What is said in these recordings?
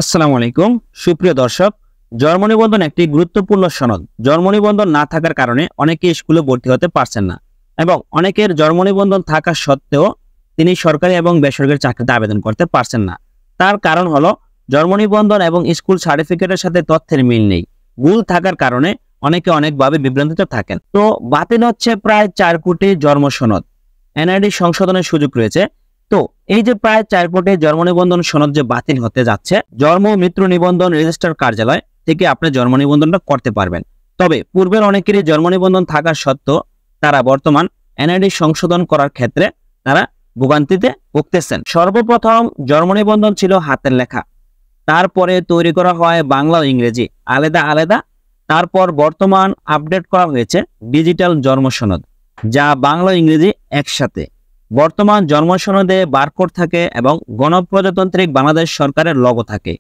আসসালামু আলাইকুম সুপ্রিয় দর্শক। জন্ম নিবন্ধন একটি গুরুত্বপূর্ণ সনদ। জন্ম নিবন্ধন না থাকার কারণে অনেকে স্কুলে ভর্তি হতে পারছেন না এবং অনেকের জন্ম নিবন্ধন থাকা সত্ত্বেও তিনি সরকারি এবং বেসরকারি চাকরিতে আবেদন করতে পারছেন না। তার কারণ হলো জন্ম নিবন্ধন এবং স্কুল সার্টিফিকেটের সাথে তথ্যের মিল নেই। ভুল থাকার কারণে অনেকে অনেকভাবে বিভ্রান্তিতে থাকেন। তো বাতিল হচ্ছে প্রায় 4 কোটি জন্ম সনদ। এনআইডি সংশোধনের সুযোগ রয়েছে। তো এই যে প্রায় 4 কোটি জন্ম নিবন্ধন সনদ যে বাতিল হতে যাচ্ছে, জন্ম ও মৃত্যু নিবন্ধন রেজিস্ট্রার কার্যালয় থেকে আপনি জন্ম নিবন্ধনটা করতে পারবেন। তবে পূর্বের অনেকেরই জন্ম নিবন্ধন থাকার সত্ত্বেও তারা বর্তমান এনআইডি সংশোধন করার ক্ষেত্রে তারা ভোগান্তিতে ভুগতেছেন। সর্বপ্রথম জন্ম নিবন্ধন ছিল হাতের লেখা, তারপরে তৈরি করা হয় বাংলা ও ইংরেজি আলাদা আলাদা। তারপর বর্তমান আপডেট করা হয়েছে ডিজিটাল জন্ম সনদ, যা বাংলা ও ইংরেজি একসাথে। বর্তমান জন্ম সনদে বারকোড থাকে এবং গণপ্রজাতন্ত্রী বাংলাদেশ সরকারের লোগো থাকে।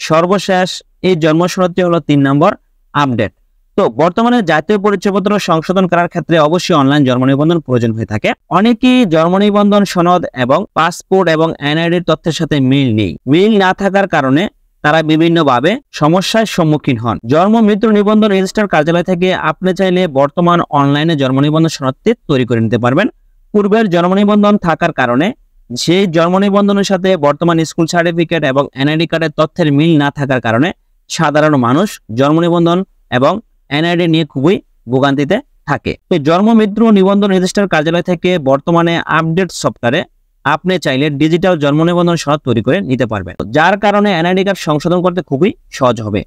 সর্বশেষ এই জন্ম সনদটি হলো 3 নম্বর আপডেট। তো বর্তমানে জাতীয় পরিচয়পত্র সংশোধন করার ক্ষেত্রে অবশ্যই অনলাইন জন্ম নিবন্ধন প্রয়োজন হয়ে থাকে। অনেকেই জন্ম নিবন্ধন সনদ এবং পাসপোর্ট এবং এনআইডির তথ্যের সাথে মিল নেই। মিল না থাকার কারণে তারা বিভিন্নভাবে সমস্যার সম্মুখীন হন। জন্ম মৃত্যু নিবন্ধন রেজিস্ট্রার কার্যালয় থেকে আপনি চাইলে বর্তমান অনলাইনে জন্ম নিবন্ধন সনদটি তৈরি করে নিতে পারবেন। পূর্বের জন্ম নিবন্ধন থাকার কারণে সেই জন্ম নিবন্ধনের সাথে বর্তমান স্কুল সার্টিফিকেট এবং এনআইডি কার্ডের তথ্যের মিল না থাকার কারণে সাধারণ মানুষ জন্ম নিবন্ধন এবং এনআইডি নিয়ে খুবই ভোগান্তিতে থাকে। তো জন্ম মৃত্যু নিবন্ধন রেজিস্ট্রার কার্যালয় থেকে বর্তমানে আপডেট সফটওয়্যারে আপনি চাইলে ডিজিটাল জন্ম নিবন্ধন সনদ তৈরি করে নিতে পারবেন, যার কারণে এনআইডি কার্ড সংশোধন করতে খুবই সহজ হবে।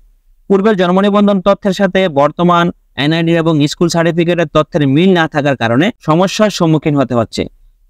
পূর্বের জন্ম নিবন্ধন তথ্যের সাথে বর্তমান এনআইডি এবং স্কুল সার্টিফিকেটের তথ্যের মিল না থাকার কারণে সমস্যার সম্মুখীন হতে হচ্ছে।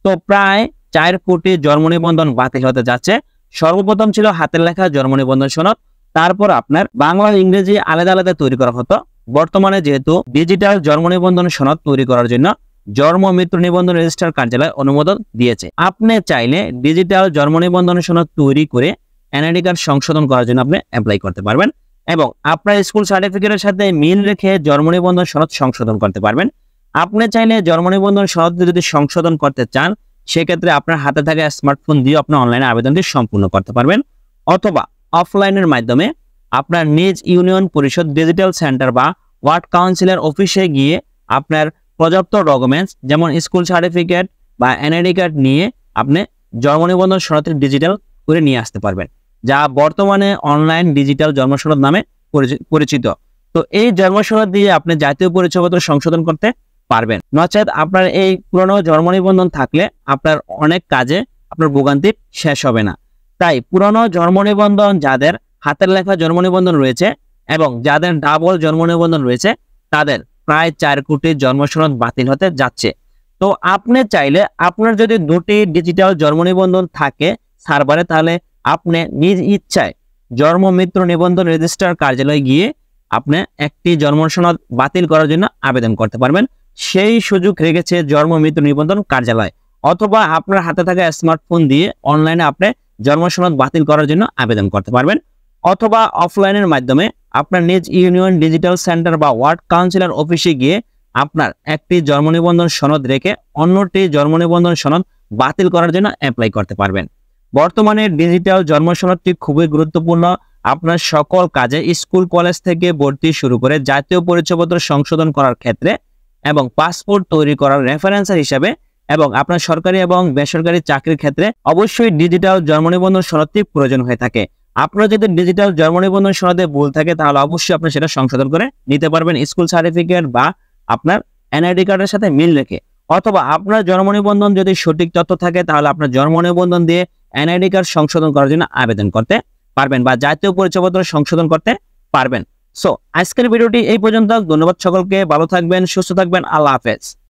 তো প্রায় 4 কোটি জন্ম নিবন্ধন বাতিল হতে যাচ্ছে। সর্বপ্রথম ছিল হাতের লেখা জন্ম নিবন্ধন সনদ, তারপর আপনার বাংলা ইংরেজি আলাদা আলাদা তৈরি করা হতো। বর্তমানে যেহেতু ডিজিটাল জন্ম নিবন্ধন সনদ তৈরি করার জন্য জন্ম মৃত্যু নিবন্ধন রেজিস্ট্রার কার্যালয় অনুমোদন দিয়েছে। আপনি চাইলে ডিজিটাল জন্ম নিবন্ধন সনদ তৈরি করে এনআইডি কার্ড সংশোধন করার জন্য আপনি অ্যাপ্লাই করতে পারবেন এবং আপনার স্কুল সার্টিফিকেটের সাথে মিল রেখে জন্ম নিবন্ধন সনদ সংশোধন করতে পারবেন। আপনি চাইলে জন্ম নিবন্ধন সনদ যদি সংশোধন করতে চান, সেক্ষেত্রে আপনার হাতে থাকা স্মার্টফোন দিয়ে আপনি অনলাইনে আবেদনটি সম্পূর্ণ করতে পারবেন, অথবা অফলাইনের মাধ্যমে আপনার নিজ ইউনিয়ন পরিষদ ডিজিটাল সেন্টার বা ওয়ার্ড কাউন্সিলের অফিসে গিয়ে আপনার পর্যাপ্ত ডকুমেন্টস যেমন স্কুল সার্টিফিকেট বা এনআইডি কার্ড নিয়ে আপনি জন্ম নিবন্ধন সনদ ডিজিটাল করে নিয়ে আসতে পারবেন, যা বর্তমানে অনলাইন ডিজিটাল জন্ম সনদ নামে পরিচিত। তো এই জন্ম সনদ দিয়ে আপনি জাতীয় পরিচয়পত্র সংশোধন করতে পারবেন। নচেত আপনার এই পুরনো জন্ম নিবন্ধন থাকলে আপনার অনেক কাজে আপনার ভোগান্তি শেষ হবে না। তাই পুরনো জন্ম নিবন্ধন যাদের হাতের লেখা জন্ম নিবন্ধন রয়েছে এবং যাদের ডাবল জন্ম নিবন্ধন রয়েছে, তাদের প্রায় 4 কোটি জন্ম সনদ বাতিল হতে যাচ্ছে। তো আপনি চাইলে আপনার যদি 2টি ডিজিটাল জন্ম নিবন্ধন থাকে সার্ভারে, তাহলে আপনি নিজ ইচ্ছায় জন্ম মৃত্যু নিবন্ধন রেজিস্ট্রার কার্যালয়ে গিয়ে আপনি একটি জন্ম সনদ বাতিল করার জন্য আবেদন করতে পারবেন। সেই সুযোগ রেখেছে জন্ম মৃত্যু নিবন্ধন কার্যালয়। অথবা আপনার হাতে থাকা স্মার্টফোন দিয়ে অনলাইনে আপনি জন্ম সনদ বাতিল করার জন্য আবেদন করতে পারবেন, অথবা অফলাইনের মাধ্যমে আপনার নিজ ইউনিয়ন ডিজিটাল সেন্টার বা ওয়ার্ড কাউন্সিলর অফিসে গিয়ে আপনার একটি জন্ম নিবন্ধন সনদ রেখে অন্যটি জন্ম নিবন্ধন সনদ বাতিল করার জন্য অ্যাপ্লাই করতে পারবেন। বর্তমানে ডিজিটাল জন্ম সনদটি খুবই গুরুত্বপূর্ণ আপনার সকল কাজে, স্কুল কলেজ থেকে ভর্তি শুরু করে জাতীয় পরিচয়পত্র সংশোধন করার ক্ষেত্রে এবং পাসপোর্ট তৈরি করার রেফারেন্সার হিসাবে এবং আপনার সরকারি এবং বেসরকারি চাকরির ক্ষেত্রে অবশ্যই ডিজিটাল জন্ম নিবন্ধন সনদটি প্রয়োজন হয়ে থাকে। আপনার যদি ডিজিটাল জন্ম নিবন্ধন সনদে ভুল থাকে, তাহলে অবশ্যই আপনি সেটা সংশোধন করে নিতে পারবেন স্কুল সার্টিফিকেট বা আপনার এনআইডি কার্ডের সাথে মিল রেখে। অথবা আপনার জন্ম নিবন্ধন যদি সঠিক তথ্য থাকে, তাহলে আপনার জন্ম নিবন্ধন দিয়ে এনআইডি কার্ড সংশোধন করার জন্য আবেদন করতে পারবেন বা জাতীয় পরিচয়পত্র সংশোধন করতে পারবেন। সো আজকের ভিডিওটি এই পর্যন্ত। ধন্যবাদ সকলকে, ভালো থাকবেন, সুস্থ থাকবেন, আল্লাহ হাফেজ।